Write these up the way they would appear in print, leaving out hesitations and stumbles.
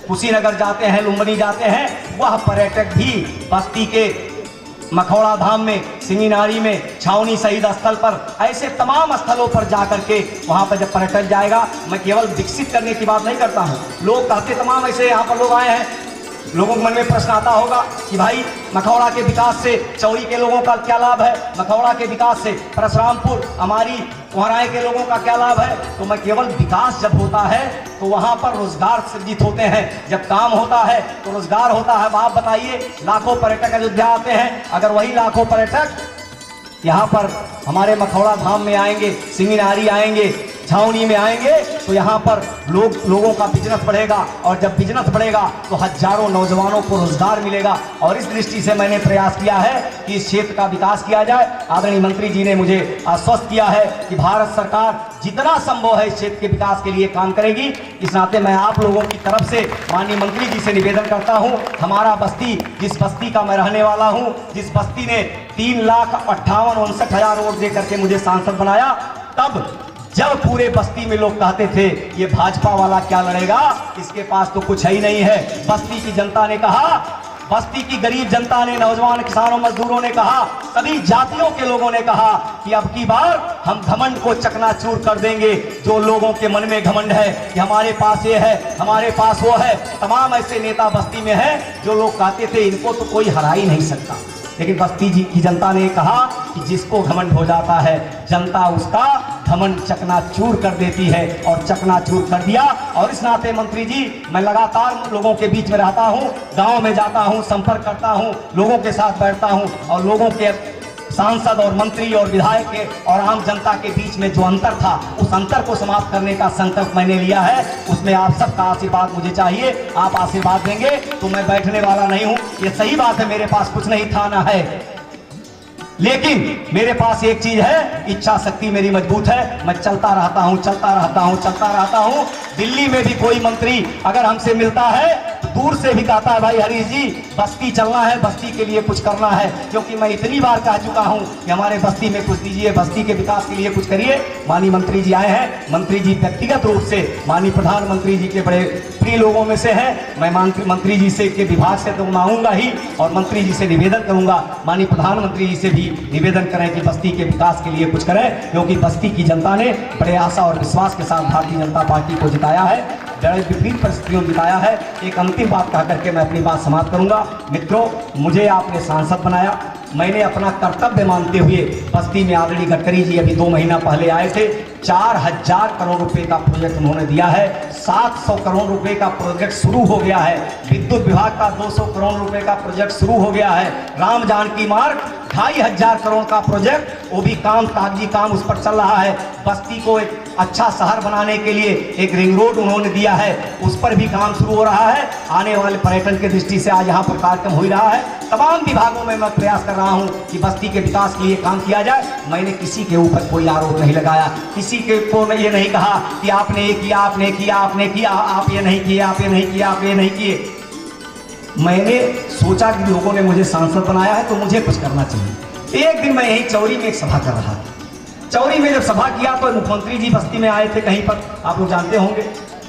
कुशीनगर जाते हैं, लुम्बिनी जाते हैं, वह पर्यटक भी बस्ती के मखौड़ा धाम में, सिंगीनारी में, छावनी शहीद स्थल पर, ऐसे तमाम स्थलों पर जाकर के वहाँ पर जब पर्यटक जाएगा, मैं केवल विकसित करने की बात नहीं करता हूँ। लोग कहते तमाम ऐसे यहाँ पर लोग आए हैं, लोगों के मन में प्रश्न आता होगा कि भाई मखौड़ा के विकास से चौरी के लोगों का क्या लाभ है, मखौड़ा के विकास से परशुरामपुर हमारी कोहराए के लोगों का क्या लाभ है। तो मैं केवल विकास जब होता है तो वहाँ पर रोजगार सृजित होते हैं, जब काम होता है तो रोजगार होता है। आप बताइए, लाखों पर्यटक अयोध्या आते हैं, अगर वही लाखों पर्यटक यहाँ पर हमारे मखौड़ा धाम में आएंगे, सिंगीनारी आएंगे, छावनी में आएंगे, तो यहाँ पर लोगों का बिजनेस बढ़ेगा, और जब बिजनेस बढ़ेगा तो हजारों नौजवानों को रोजगार मिलेगा। और इस दृष्टि से मैंने प्रयास किया है कि इस क्षेत्र का विकास किया जाए। आदरणीय मंत्री जी ने मुझे आश्वस्त किया है कि भारत सरकार जितना संभव है इस क्षेत्र के विकास के लिए काम करेगी। इस नाते मैं आप लोगों की तरफ से माननीय मंत्री जी से निवेदन करता हूँ, हमारा बस्ती, जिस बस्ती का मैं रहने वाला हूँ, जिस बस्ती ने 3,58,59,000 वोट दे करके मुझे सांसद बनाया, तब जब पूरे बस्ती में लोग कहते थे ये भाजपा वाला क्या लड़ेगा, इसके पास तो कुछ है ही नहीं है। बस्ती की जनता ने कहा, बस्ती की गरीब जनता ने, नौजवान किसानों मजदूरों ने कहा, सभी जातियों के लोगों ने कहा कि अब की बार हम घमंड को चकनाचूर कर देंगे। जो लोगों के मन में घमंड है कि हमारे पास ये है, हमारे पास वो है, तमाम ऐसे नेता बस्ती में हैं जो लोग कहते थे इनको तो कोई हरा ही नहीं सकता। लेकिन बस्ती जी की जनता ने कहा कि जिसको घमंड हो जाता है, जनता उसका घमंड चकनाचूर कर देती है, और चकनाचूर कर दिया। और इस नाते मंत्री जी, मैं लगातार लोगों के बीच में रहता हूँ, गांव में जाता हूँ, संपर्क करता हूँ, लोगों के साथ बैठता हूँ, और लोगों के सांसद और मंत्री और विधायक के और आम जनता के बीच में जो अंतर था, उस अंतर को समाप्त करने का संकल्प मैंने लिया है। उसमें आप सबका आशीर्वाद मुझे चाहिए। आप आशीर्वाद देंगे तो मैं बैठने वाला नहीं हूं। ये सही बात है, मेरे पास कुछ नहीं था ना है, लेकिन मेरे पास एक चीज है, इच्छा शक्ति मेरी मजबूत है। मैं चलता रहता हूं, चलता रहता हूं, चलता रहता हूं। दिल्ली में भी कोई मंत्री अगर हमसे मिलता है तो दूर से भी कहता है भाई हरीश जी, बस्ती चलना है, बस्ती के लिए कुछ करना है। क्योंकि मैं इतनी बार कह चुका हूं कि हमारे बस्ती में कुछ दीजिए, बस्ती के विकास के लिए कुछ करिए। माननीय मंत्री जी आए हैं, मंत्री जी व्यक्तिगत रूप से माननीय प्रधानमंत्री जी के बड़े प्रिय लोगों में से हैं। मैं मंत्री जी से के विभाग से तो मांगूंगा ही, और मंत्री जी से निवेदन करूंगा, माननीय प्रधानमंत्री जी से भी निवेदन करें कि बस्ती के विकास के लिए कुछ करें। क्योंकि बस्ती की जनता ने बड़े आशा और विश्वास के साथ भारतीय जनता पार्टी को जिताया है, बड़े विपरीत परिस्थितियों में जिताया है। एक अंतिम बात कह करके मैं अपनी बात समाप्त करूंगा। मित्रों, मुझे आपने सांसद बनाया, मैंने अपना कर्तव्य मानते हुए बस्ती में आदरणीय गडकरी जी अभी 2 महीना पहले आए थे, 4,000 करोड़ रुपए का प्रोजेक्ट उन्होंने दिया है। 700 करोड़ रुपए का प्रोजेक्ट शुरू हो गया है। विद्युत विभाग का 200 करोड़ रुपए का प्रोजेक्ट शुरू हो गया है। राम जानकी मार्ग 2,500 करोड़ का प्रोजेक्ट, वो भी काम, कागजी काम उस पर चल रहा है। बस्ती को एक अच्छा शहर बनाने के लिए एक रिंग रोड उन्होंने दिया है, उस पर भी काम शुरू हो रहा है। आने वाले पर्यटन की दृष्टि से आज यहाँ पर कार्यक्रम हो रहा है। तमाम विभागों में मैं प्रयास कर रहा हूँ कि बस्ती के विकास के लिए काम किया जाए। मैंने किसी के ऊपर कोई आरोप नहीं लगाया, किसी के को मैं ये नहीं कहा कि आपने ये किया, आपने किया, आपने किया, आप ये नहीं किए, आप ये नहीं किया, आप ये नहीं किए। मैंने सोचा कि लोगों ने मुझे सांसद बनाया है तो मुझे कुछ करना चाहिए। एक दिन मैं यही चौरी में एक सभा कर रहा था। चौरी में जब सभा किया तो मुख्यमंत्री जी बस्ती में आए थे कहीं पर, आप लोग जानते होंगे।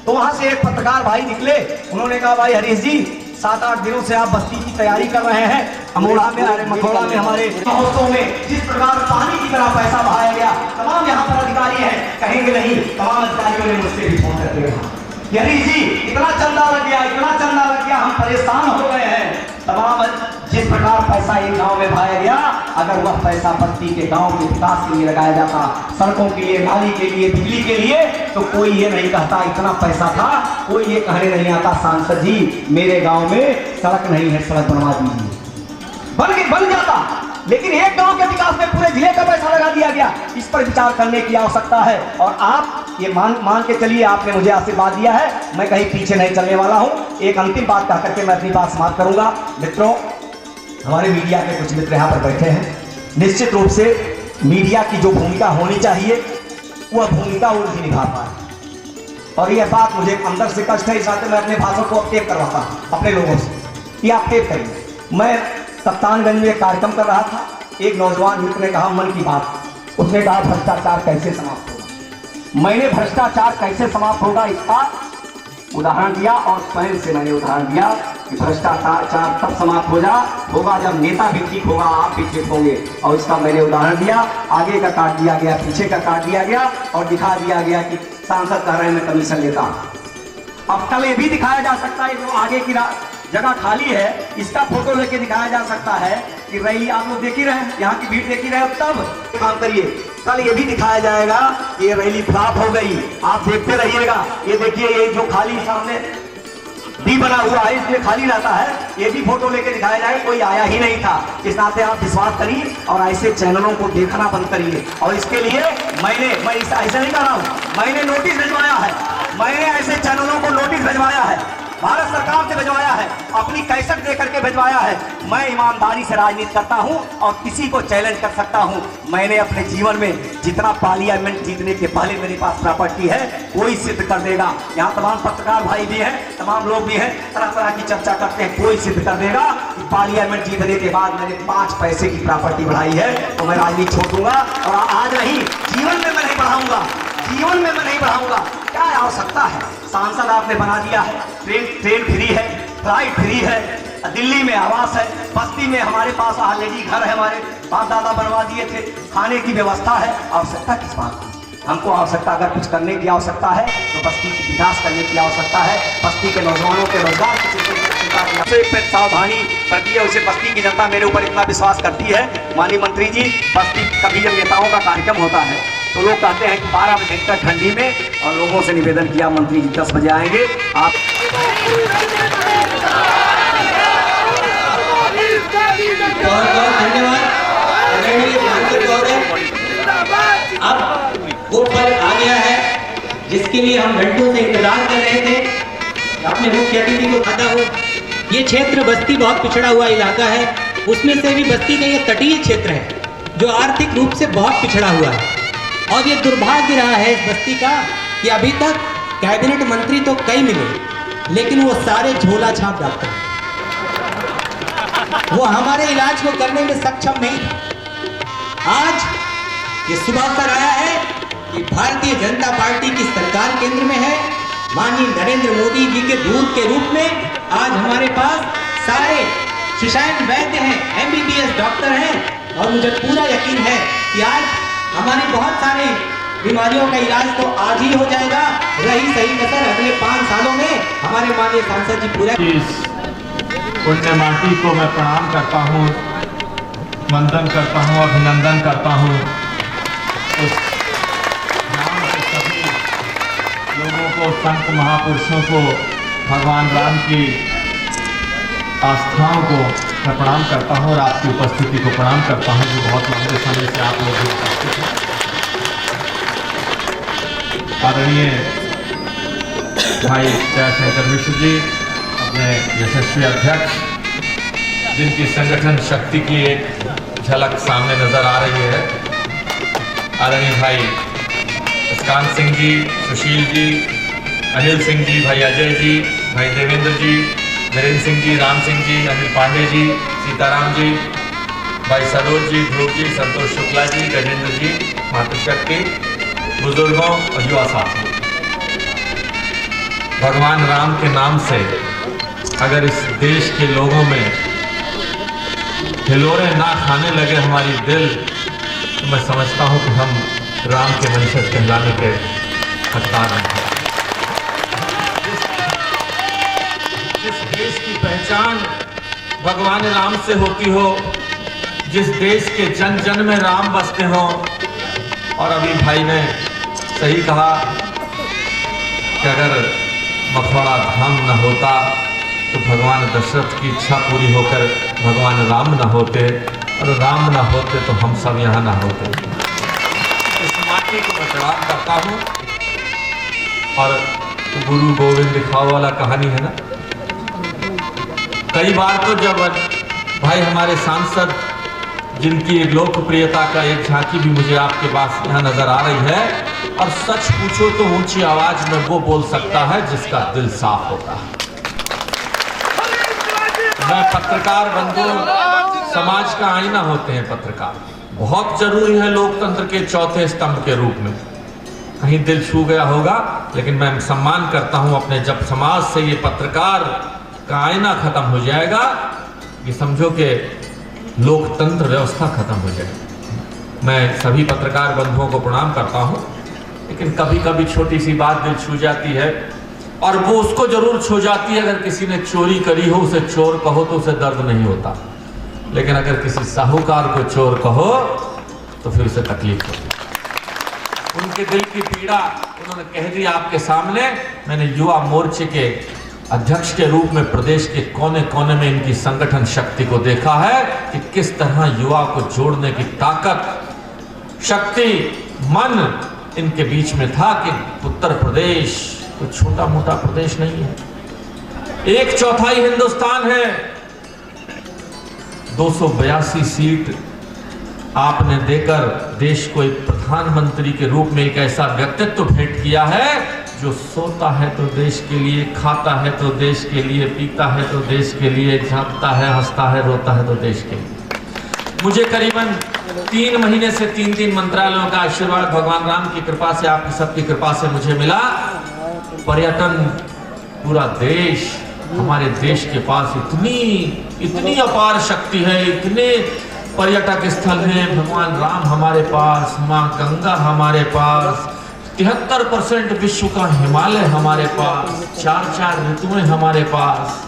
तो वहां से एक पत्रकार भाई निकले, उन्होंने कहा भाई हरीश जी, 7-8 दिनों से आप बस्ती की तैयारी कर रहे हैं, अमोड़ा में, अरे मखौड़ा में, हमारे महोत्सव में जिस प्रकार पानी की तरह पैसा बहाया गया, तमाम यहाँ पर अधिकारी हैं, कहेंगे नहीं, तमाम अधिकारियों ने मुझसे भी फोन करके कहा हरीश जी, इतना चंदा लग गया, इतना चंदा लग गया, हम परेशान हो गए हैं। तमाम जिस प्रकार पैसा एक गांव में बहाया गया, अगर वह पैसा बस्ती के गांव के विकास के लिए लगाया जाता, सड़कों के लिए, नाली के लिए, बिजली के लिए, तो कोई ये नहीं कहता इतना पैसा था, कोई ये कहने नहीं आता सांसद जी मेरे गांव में सड़क नहीं है, सड़क बनवा दीजिए, बन जाता। लेकिन एक गांव के विकास में पूरे जिले का पैसा लगा दिया गया। इस पर विचार करने की आवश्यकता है। और आप ये मान के चलिए, आपने मुझे आशीर्वाद दिया है, मैं कहीं पीछे नहीं चलने वाला हूं। एक अंतिम बात कह करके मैं अपनी बात समाप्त करूंगा। मित्रों, हमारे मीडिया के कुछ मित्र यहाँ पर बैठे हैं। निश्चित रूप से मीडिया की जो भूमिका होनी चाहिए वह भूमिका वो नहीं निभा पाए, और यह बात मुझे अंदर से कष्ट है। इस नाते मैं अपने भाषण को टेप करवाता हूँ अपने लोगों से, ये आप टेप करिए। मैं कप्तानगंज में एक कार्यक्रम कर रहा था, एक नौजवान मित्र ने कहा मन की बात, उसने कहा भ्रष्टाचार कैसे समाप्त होगा। मैंने भ्रष्टाचार कैसे समाप्त होगा इसका उदाहरण दिया और स्वयं से मैंने उदाहरण दिया कि भ्रष्टाचार तब समाप्त होगा जब नेता भी ठीक होगा, आप भी ठीक होंगे। और इसका मैंने उदाहरण दिया, आगे का काट दिया गया, पीछे का काट दिया गया और दिखा दिया गया कि सांसद कह रहे हैं मैं कमीशन लेता हूं। अब कल ये भी दिखाया जा सकता है जो आगे की जगह खाली है इसका फोटो लेके दिखाया जा सकता है कि रैली आप लोग देख ही रहे हैं, यहाँ की भीड़ देख ही रहे हैं। तब काम करिए, कल ये भी दिखाया जाएगा कि ये रैली फ्लॉप हो गई, आप देखते रहिएगा। ये देखिए, ये जो खाली सामने भी बना हुआ है इसमें खाली रहता है, ये भी फोटो लेके दिखाया जाएगा, कोई आया ही नहीं था। इस नाते आप विश्वास करिए और ऐसे चैनलों को देखना बंद करिए। और इसके लिए मैं ऐसे नहीं कर रहा हूँ, मैंने नोटिस भिजवाया है, मैंने ऐसे चैनलों को नोटिस भिजवाया है, भारत सरकार से भिजवाया है, अपनी कैसेट दे करके भिजवाया है। मैं ईमानदारी से राजनीति करता हूं और किसी को चैलेंज कर सकता हूं। मैंने अपने जीवन में जितना पार्लियामेंट जीतने के पहले मेरे पास प्रॉपर्टी है कोई सिद्ध कर देगा। यहाँ तमाम पत्रकार भाई भी हैं, तमाम लोग भी हैं, तरह तरह की चर्चा करते हैं, कोई सिद्ध कर देगा कि पार्लियामेंट जीतने के बाद मैंने 5 पैसे की प्रॉपर्टी बढ़ाई है तो मैं राजनीति छोड़ दूंगा। और आज नहीं, जीवन में मैं नहीं बढ़ाऊंगा, जीवन में मैं नहीं बढ़ाऊंगा। क्या आवश्यकता है? सांसद आपने बना दिया है, ट्रेन फ्री है, फ्लाइट फ्री है, दिल्ली में आवास है, बस्ती में हमारे पास ऑलरेडी घर है, हमारे बाप दादा बनवा दिए थे, खाने की व्यवस्था है। आवश्यकता किस बात की? हमको आवश्यकता अगर कुछ करने की आवश्यकता है तो बस्ती की विकास करने की आवश्यकता है, बस्ती के नौजवानों के रोजगार की सावधानी बरती है। उसे बस्ती की जनता मेरे ऊपर इतना विश्वास करती है। माननीय मंत्री जी, बस्ती कभी जब नेताओं का कार्यक्रम होता है तो लोग कहते हैं कि 12 बजे तक ठंडी में, और लोगों से निवेदन किया मंत्री जी 10 बजे आएंगे। आप बहुत धन्यवाद। अब वो पल आ गया है जिसके लिए हम घंटों से इंतजार कर रहे थे, अपने मुख्य अतिथि को खाता हो। ये क्षेत्र बस्ती बहुत पिछड़ा हुआ इलाका है, उसमें से भी बस्ती का ये तटीय क्षेत्र है जो आर्थिक रूप से बहुत पिछड़ा हुआ है। और ये दुर्भाग्य रहा है इस बस्ती का कि अभी तक कैबिनेट मंत्री तो कई मिले लेकिन वो सारे झोला छाप डॉक्टर, वो हमारे इलाज को करने में सक्षम नहीं था। आज ये सुबह पर आया है कि भारतीय जनता पार्टी की सरकार केंद्र में है, माननीय नरेंद्र मोदी जी के दूत के रूप में आज हमारे पास सारे शिशायन वैद्य हैं, MBBS डॉक्टर हैं। और मुझे पूरा यकीन है कि आज हमारी बहुत सारी बीमारियों का इलाज तो आज ही हो जाएगा, रही सही कसर अगले 5 सालों में हमारे माननीय सांसद जी पूरा। पुण्य माटी को मैं प्रणाम करता हूँ, वंदन करता हूँ, अभिनंदन करता हूँ। उस गाँव के सभी लोगों को, संत महापुरुषों को, भगवान राम की आस्थाओं को मैं प्रणाम करता हूँ और आपकी उपस्थिति को प्रणाम करता हूँ जो बहुत लंबे समय से आप लोग उपस्थित हैं। आदरणीय भाई जयशंकर मिश्र जी, अपने यशस्वी अध्यक्ष, जिनकी संगठन शक्ति की एक झलक सामने नजर आ रही है। आदरणीय भाई मुस्कान सिंह जी, सुशील जी, अनिल सिंह जी, भाई अजय जी, भाई देवेंद्र जी, वीरेंद्र सिंह जी, राम सिंह जी, अनिल पांडे जी, सीताराम जी, भाई सरोज जी, ध्रुव जी, संतोष शुक्ला जी, गजेंद्र जी, मातृशक्ति, बुजुर्गों और युवा साथियों, भगवान राम के नाम से अगर इस देश के लोगों में हिलोरे ना खाने लगे हमारी दिल, तो मैं समझता हूँ कि हम राम के वंशज कहलाने के हकदार हैं। जिस देश की पहचान भगवान राम से होती हो, जिस देश के जन जन में राम बसते हो, और अभी भाई ने सही कहा कि अगर मखौड़ा धाम न होता तो भगवान दशरथ की इच्छा पूरी होकर भगवान राम न होते, और राम न होते तो हम सब यहाँ न होते। इस माटी को मैं प्रणाम करता हूँ। और गुरु गोविंद दिखाओ वाला कहानी है ना, कई बार तो जब भाई हमारे सांसद, जिनकी लोकप्रियता का एक झांकी भी मुझे आपके पास यहाँ नजर आ रही है, और सच पूछो तो ऊंची आवाज में वो बोल सकता है जिसका दिल साफ होता है। मैं पत्रकार बंधु, समाज का आईना होते हैं पत्रकार, बहुत जरूरी है लोकतंत्र के चौथे स्तंभ के रूप में। कहीं दिल छू गया होगा, लेकिन मैं सम्मान करता हूं अपने, जब समाज से ये पत्रकार का आईना खत्म हो जाएगा, ये समझो कि लोकतंत्र व्यवस्था खत्म हो जाएगी। मैं सभी पत्रकार बंधुओं को प्रणाम करता हूं, लेकिन कभी कभी छोटी सी बात दिल छू जाती है, और वो उसको जरूर छू जाती है अगर किसी ने चोरी करी हो, उसे चोर कहो तो उसे दर्द नहीं होता, लेकिन अगर किसी साहूकार को चोर कहो तो फिर उसे तकलीफ होती। उनके दिल की पीड़ा उन्होंने कह दी आपके सामने। मैंने युवा मोर्चे के अध्यक्ष के रूप में प्रदेश के कोने कोने में इनकी संगठन शक्ति को देखा है कि किस तरह युवा को जोड़ने की ताकत, शक्ति, मन इनके बीच में था कि उत्तर प्रदेश कोई छोटा मोटा प्रदेश नहीं है, 1/4 हिंदुस्तान है, 282 सीट आपने देकर देश को एक प्रधानमंत्री के रूप में एक ऐसा व्यक्तित्व भेंट किया है जो सोता है तो देश के लिए, खाता है तो देश के लिए, पीता है तो देश के लिए, झांकता है, हंसता है, रोता है तो देश के लिए। मुझे करीबन 3 महीने से 3 मंत्रालयों का आशीर्वाद भगवान राम की कृपा से, आपकी सबकी कृपा से मुझे मिला। पर्यटन, पूरा देश, हमारे देश के पास इतनी अपार शक्ति है, इतने पर्यटक स्थल हैं, भगवान राम हमारे पास, माँ गंगा हमारे पास, 73% विश्व का हिमालय हमारे पास, 4 ऋतुएं हमारे पास,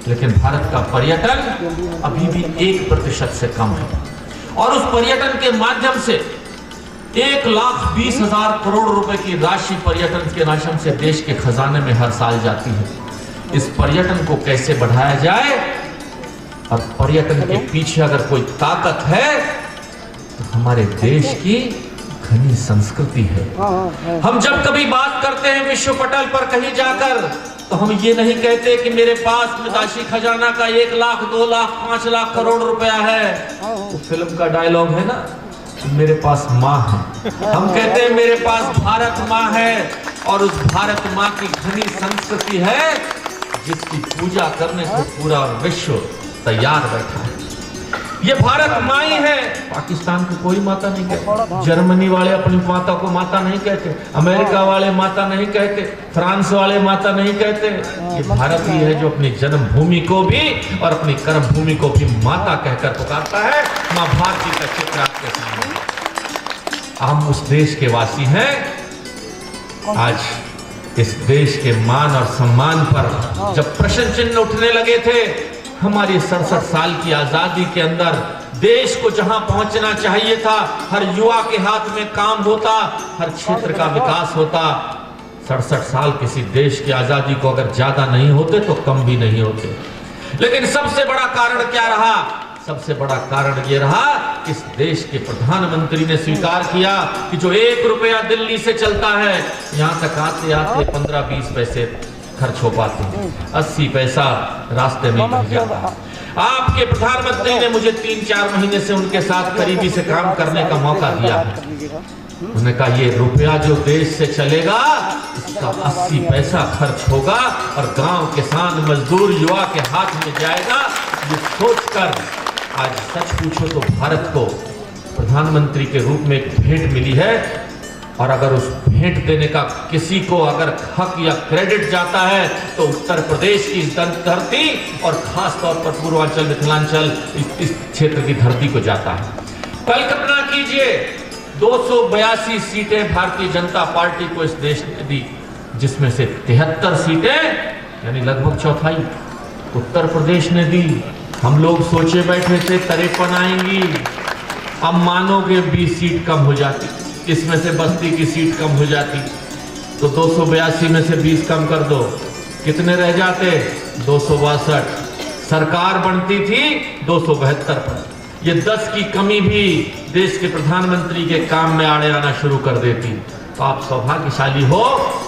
लेकिन भारत का पर्यटन अभी भी 1% से कम है। और उस पर्यटन के माध्यम से 1,20,000 करोड़ रुपए की राशि पर्यटन के माध्यम से देश के खजाने में हर साल जाती है। इस पर्यटन को कैसे बढ़ाया जाए, और पर्यटन के पीछे अगर कोई ताकत है तो हमारे देश की घनी संस्कृति है। हम जब कभी बात करते हैं विश्व पटल पर कहीं जाकर, तो हम ये नहीं कहते कि मेरे पास विदेशी खजाना का 1 लाख, 2 लाख, 5 लाख करोड़ रुपया है। तो फिल्म का डायलॉग है ना, मेरे पास माँ है। हम कहते हैं मेरे पास भारत माँ है, और उस भारत माँ की घनी संस्कृति है जिसकी पूजा करने को पूरा विश्व तैयार बैठा है। ये भारत माँ ही है। पाकिस्तान को कोई माता नहीं कहते, जर्मनी वाले अपनी माता को माता नहीं कहते, अमेरिका वाले माता नहीं कहते, फ्रांस वाले माता नहीं कहते। ये भारत ही है जो अपनी जन्मभूमि को भी और अपनी कर्म भूमि को भी माता कहकर पुकारता है। माँ भारती का चित्र आपके सामने। हम उस देश के वासी हैं। आज इस देश के मान और सम्मान पर जब प्रश्न चिन्ह उठने लगे थे, हमारी 67 साल की आजादी के अंदर देश को जहां पहुंचना चाहिए था, हर युवा के हाथ में काम होता, हर क्षेत्र का विकास होता। 67 साल किसी देश की आजादी को अगर ज्यादा नहीं होते तो कम भी नहीं होते। लेकिन सबसे बड़ा कारण क्या रहा? सबसे बड़ा कारण ये रहा कि इस देश के प्रधानमंत्री ने स्वीकार किया कि जो 1 रुपया दिल्ली से चलता है, यहां तक आते आते 15-20 पैसे खर्च हो पाते हैं, 80 पैसा रास्ते में मिल जाता है। आपके प्रधानमंत्री ने मुझे 3-4 महीने से उनके साथ करीबी से काम करने का मौका दिया है। उन्होंने कहा ये रुपया जो देश से चलेगा, इसका 80 पैसा खर्च होगा और गांव, किसान, मजदूर, युवा के हाथ में जाएगा। ये सोचकर आज सच पूछो तो भारत को प्रधानमंत्री के रूप में एक भेंट मिली है। और अगर उस भेंट देने का किसी को अगर हक या क्रेडिट जाता है तो उत्तर प्रदेश की इस धरती और खास तौर पर पूर्वांचल, मिथिलांचल, इस क्षेत्र की धरती को जाता है। कल्पना कीजिए 282 सीटें भारतीय जनता पार्टी को इस देश ने दी, जिसमें से 73 सीटें यानी लगभग चौथाई उत्तर प्रदेश ने दी। हम लोग सोचे बैठे थे 53 आएंगी, अब मानोगे 20 सीट कम हो जाती, इसमें से बस्ती की सीट कम हो जाती, तो 282 में से 20 कम कर दो, कितने रह जाते? 262। सरकार बनती थी 272 पर। ये 10 की कमी भी देश के प्रधानमंत्री के काम में आड़े आना शुरू कर देती। तो आप सौभाग्यशाली हो,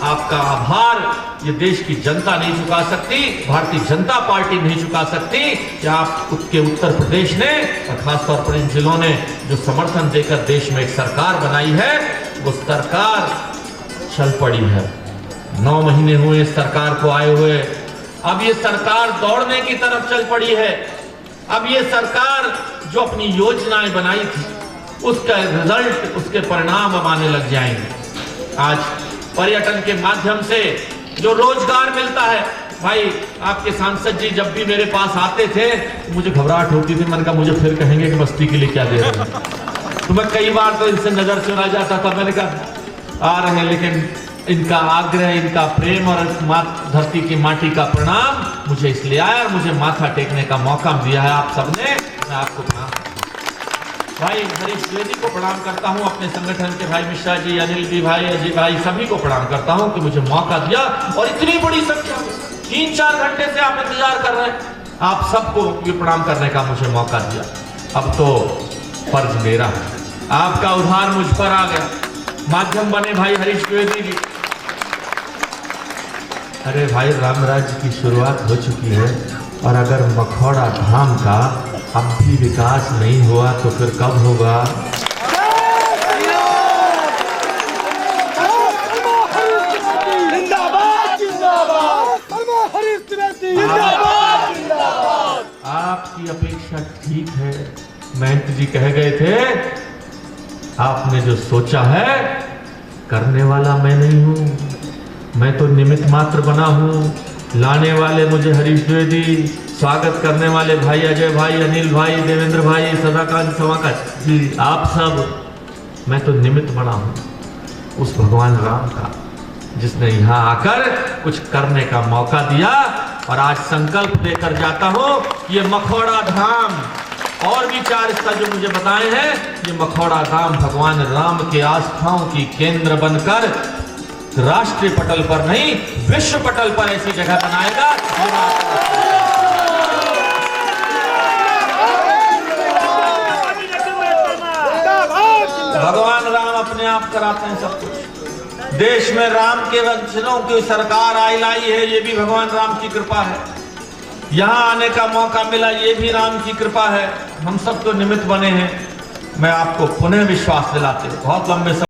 आपका आभार ये देश की जनता नहीं चुका सकती, भारतीय जनता पार्टी नहीं चुका सकती कि आप उसके उत्तर प्रदेश ने और खासतौर पर इन जिलों ने जो समर्थन देकर देश में एक सरकार बनाई है, वो सरकार चल पड़ी है। 9 महीने हुए इस सरकार को आए हुए, अब ये सरकार दौड़ने की तरफ चल पड़ी है। अब ये सरकार जो अपनी योजनाएं बनाई थी, उसका रिजल्ट, उसके परिणाम अब आने लग जाएंगे। आज पर्यटन के माध्यम से जो रोजगार मिलता है, भाई आपके सांसद जी जब भी मेरे पास आते थे मुझे घबराहट होती थी, मैंने कहा मुझे फिर कहेंगे कि बस्ती के लिए क्या दे रहे हैं। तो मैं कई बार तो इनसे नजर चुरा जाता था, मैंने कहा आ रहे हैं, लेकिन इनका आग्रह, इनका प्रेम और धरती की माटी का प्रणाम मुझे इसलिए आया और मुझे माथा टेकने का मौका दिया है आप सबने। मैं आपको प्रणाम भाई हरीश द्विवेदी को प्रणाम करता हूं, अपने संगठन के भाई मिश्रा जी, अनिल जी भाई, अजय भाई, सभी को प्रणाम करता हूं कि मुझे मौका दिया और इतनी बड़ी संख्या 3-4 घंटे से आप इंतजार कर रहे हैं, आप सबको ये प्रणाम करने का मुझे मौका दिया। अब तो फर्ज मेरा है, आपका उद्धार मुझ पर आ गया, माध्यम बने भाई हरीश द्विवेदी जी। अरे भाई राम राज्य की शुरुआत हो चुकी है और अगर मखौड़ा धाम का अब भी विकास नहीं हुआ तो फिर कब होगा? आपकी अपेक्षा ठीक है, महंत जी कह गए थे आपने जो सोचा है करने वाला मैं नहीं हूं, मैं तो निमित्त मात्र बना हूं। लाने वाले मुझे हरीश द्विवेदी, स्वागत करने वाले भाई अजय भाई, अनिल भाई, देवेंद्र भाई, सदाकांत समाकर जी, आप सब, मैं तो निमित्त बना हूं उस भगवान राम का जिसने यहाँ आकर कुछ करने का मौका दिया। और आज संकल्प लेकर जाता हूं, ये मखौड़ा धाम और भी 4 स्थल जो मुझे बताए हैं, ये मखौड़ा धाम भगवान राम के आस्थाओं की केंद्र बनकर राष्ट्रीय पटल पर नहीं विश्व पटल पर ऐसी जगह बनाएगा। भगवान राम अपने आप कराते हैं सब कुछ। देश में राम के वंशजों की सरकार लाई है, ये भी भगवान राम की कृपा है। यहाँ आने का मौका मिला, ये भी राम की कृपा है। हम सब तो निमित्त बने हैं। मैं आपको पुनः विश्वास दिलाते, बहुत लंबे